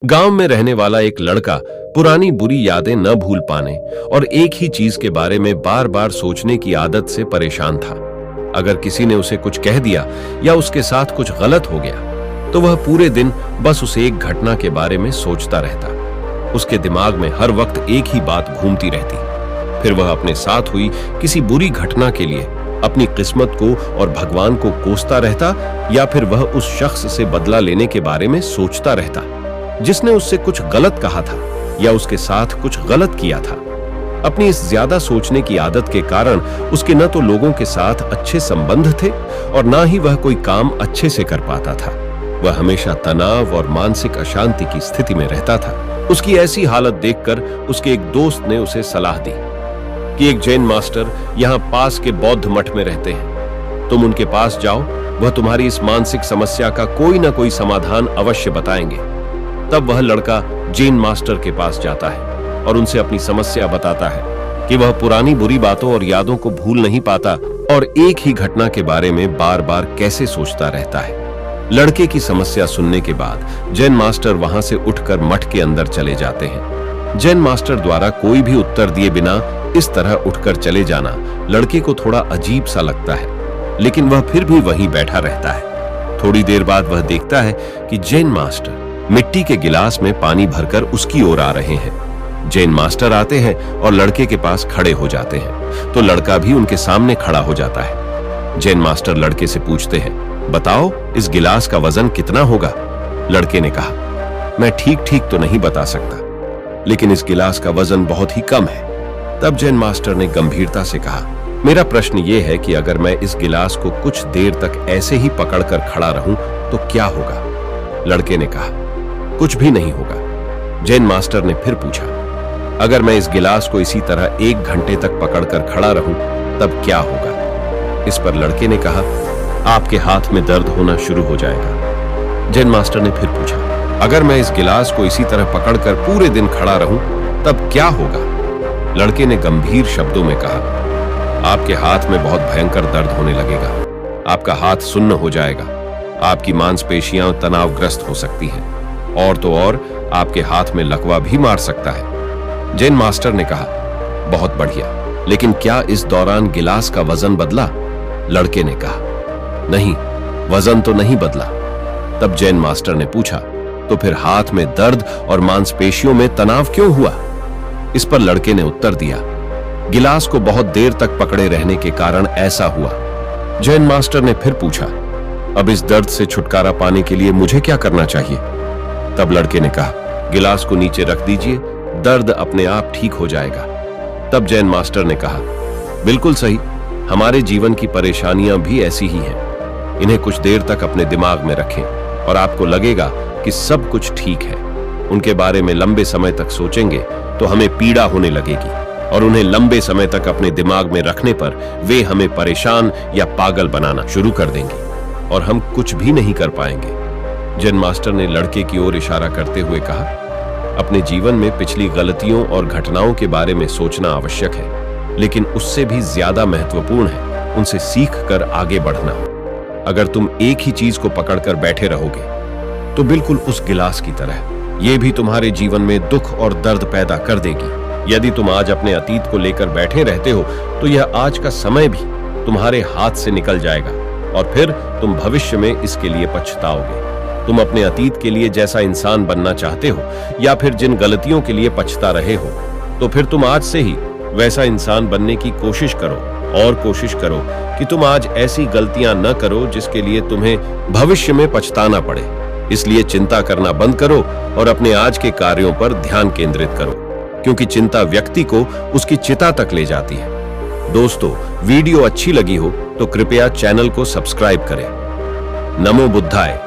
गांव में रहने वाला एक लड़का पुरानी बुरी यादें न भूल पाने और एक ही चीज के बारे में बार बार सोचने की आदत से परेशान था। अगर किसी ने उसे कुछ कह दिया या उसके साथ कुछ गलत हो गया तो वह पूरे दिन बस उस एक घटना के बारे में सोचता रहता। उसके दिमाग में हर वक्त एक ही बात घूमती रहती। फिर वह अपने साथ हुई किसी बुरी घटना के लिए अपनी किस्मत को और भगवान को कोसता रहता, या फिर वह उस शख्स से बदला लेने के बारे में सोचता रहता जिसने उससे कुछ गलत कहा था या उसके साथ कुछ गलत किया था। अपनी इस ज्यादा सोचने की आदत के कारण उसके न तो लोगों के साथ अच्छे संबंध थे और ना ही वह कोई काम अच्छे से कर पाता था। वह हमेशा तनाव और मानसिक अशांति की स्थिति में रहता था। उसकी ऐसी हालत देखकर उसके एक दोस्त ने उसे सलाह दी कि एक जैन मास्टर यहाँ पास के बौद्ध मठ में रहते हैं, तुम उनके पास जाओ, वह तुम्हारी इस मानसिक समस्या का कोई ना कोई समाधान अवश्य बताएंगे। तब वह लड़का जैन मास्टर के पास जाता है और उनसे अपनी समस्या बताता है कि वह पुरानी बुरी बातों और यादों को भूल नहीं पाता और एक ही घटना के बारे में बार बार कैसे सोचता रहता है। लड़के की समस्या सुनने के बाद जैन मास्टर वहां से उठकर मठ के अंदर चले जाते हैं। जैन मास्टर द्वारा कोई भी उत्तर दिए बिना इस तरह उठकर चले जाना लड़के को थोड़ा अजीब सा लगता है, लेकिन वह फिर भी वहीं बैठा रहता है। थोड़ी देर बाद वह देखता है कि जैन मास्टर मिट्टी के गिलास में पानी भरकर उसकी ओर आ रहे हैं। जैन मास्टर आते हैं और लड़के के पास खड़े हो जाते हैं, तो लड़का भी उनके सामने खड़ा हो जाता है। जैन मास्टर लड़के से पूछते हैं, बताओ इस गिलास का वजन कितना होगा? लड़के ने कहा, मैं ठीक ठीक तो नहीं बता सकता, लेकिन इस गिलास का वजन बहुत ही कम है। तब जैन मास्टर ने गंभीरता से कहा, मेरा प्रश्न यह है कि अगर मैं इस गिलास को कुछ देर तक ऐसे ही पकड़कर खड़ा रहूं तो क्या होगा? लड़के ने कहा, कुछ भी नहीं होगा। जैन मास्टर ने फिर पूछा, अगर मैं इस गिलास को इसी तरह 1 घंटे तक पकड़कर खड़ा रहूं तब क्या होगा? इस पर लड़के ने कहा, आपके हाथ में दर्द होना शुरू हो जाएगा। जैन मास्टर ने फिर पूछा, अगर मैं इस गिलास को इसी तरह पकड़कर पूरे दिन खड़ा रहूं तब क्या होगा? लड़के ने गंभीर शब्दों में कहा, आपके हाथ में बहुत भयंकर दर्द होने लगेगा, आपका हाथ सुन्न हो जाएगा, आपकी मांसपेशियां तनावग्रस्त हो सकती हैं, और तो और आपके हाथ में लकवा भी मार सकता है। जैन मास्टर ने कहा, बहुत बढ़िया, लेकिन क्या इस दौरान गिलास का वजन बदला? लड़के ने कहा, नहीं, वजन तो नहीं बदला। तब जैन मास्टर ने पूछा, तो फिर हाथ में दर्द और मांसपेशियों में तनाव क्यों हुआ? इस पर लड़के ने उत्तर दिया, गिलास को बहुत देर तक पकड़े रहने के कारण ऐसा हुआ। जैन मास्टर ने फिर पूछा, अब इस दर्द से छुटकारा पाने के लिए मुझे क्या करना चाहिए? तब लड़के ने कहा, गिलास को नीचे रख दीजिए, दर्द अपने आप ठीक हो जाएगा। तब जैन मास्टर ने कहा, बिल्कुल सही, हमारे जीवन की परेशानियां भी ऐसी ही हैं। इन्हें कुछ देर तक अपने दिमाग में रखें और आपको लगेगा कि सब कुछ ठीक है। उनके बारे में लंबे समय तक सोचेंगे तो हमें पीड़ा होने लगेगी, और उन्हें लंबे समय तक अपने दिमाग में रखने पर वे हमें परेशान या पागल बनाना शुरू कर देंगे और हम कुछ भी नहीं कर पाएंगे। जैन मास्टर ने लड़के की ओर इशारा करते हुए कहा, अपने जीवन में पिछली गलतियों और घटनाओं के बारे में सोचना आवश्यक है, लेकिन उससे भी ज्यादा महत्वपूर्ण है उनसे सीख कर आगे बढ़ना। अगर तुम एक ही चीज को पकड़कर बैठे रहोगे तो बिल्कुल उस गिलास की तरह यह भी तुम्हारे जीवन में दुख और दर्द पैदा कर देगी। यदि तुम आज अपने अतीत को लेकर बैठे रहते हो तो यह आज का समय भी तुम्हारे हाथ से निकल जाएगा और फिर तुम भविष्य में इसके लिए पछताओगे। तुम अपने अतीत के लिए जैसा इंसान बनना चाहते हो या फिर जिन गलतियों के लिए पछता रहे हो, तो फिर तुम आज से ही वैसा इंसान बनने की कोशिश करो और कोशिश करो कि तुम आज ऐसी गलतियां न करो जिसके लिए तुम्हें भविष्य में पछताना पड़े। इसलिए चिंता करना बंद करो और अपने आज के कार्यों पर ध्यान केंद्रित करो, क्योंकि चिंता व्यक्ति को उसकी चिता तक ले जाती है। दोस्तों, वीडियो अच्छी लगी हो तो कृपया चैनल को सब्सक्राइब करें। नमो बुद्धाय।